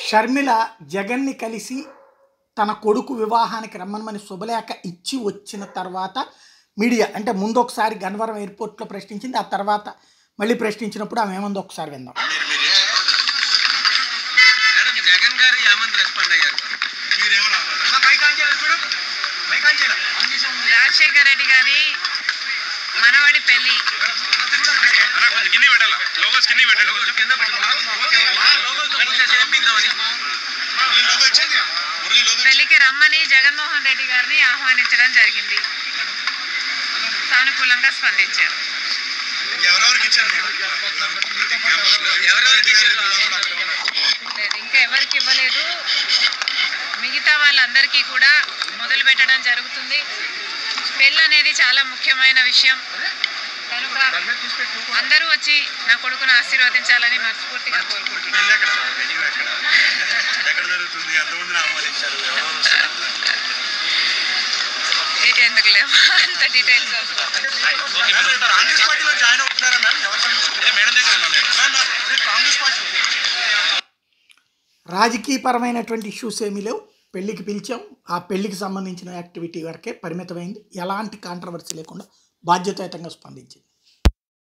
షర్మిల జగన్ని కలిసి తన కొడుకు వివాహానికి రమ్మనమని శుభలేఖ ఇచ్చి వచ్చిన తర్వాత మీడియా అంటే ముందు ఒకసారి గన్నవరం ఎయిర్పోర్ట్లో ప్రశ్నించింది, ఆ తర్వాత మళ్ళీ ప్రశ్నించినప్పుడు ఆమె ఏమందో ఒకసారి విందాం. రాజశేఖర్ రెడ్డి గారి మనవడి పెళ్లి పెళ్లికి రమ్మని జగన్మోహన్ రెడ్డి గారిని ఆహ్వానించడం జరిగింది. సానుకూలంగా స్పందించారు. ఇంకా ఎవరికి ఇవ్వలేదు. మిగతా వాళ్ళందరికీ కూడా మొదలు పెట్టడం జరుగుతుంది. పెళ్ళి అనేది చాలా ముఖ్యమైన విషయం కనుక అందరూ వచ్చి నా కొడుకును ఆశీర్వదించాలని మనస్ఫూర్తిగా కోరుకుంటున్నాను. ఎందుకు లేవు అంత డీటెయిల్స్. రాజకీయపరమైనటువంటి ఇష్యూస్ ఏమీ లేవు. పెళ్లికి పిలిచాం, ఆ పెళ్లికి సంబంధించిన యాక్టివిటీ వరకే పరిమితమైంది. ఎలాంటి కాంట్రవర్సీ లేకుండా బాధ్యతాయుతంగా స్పందించింది.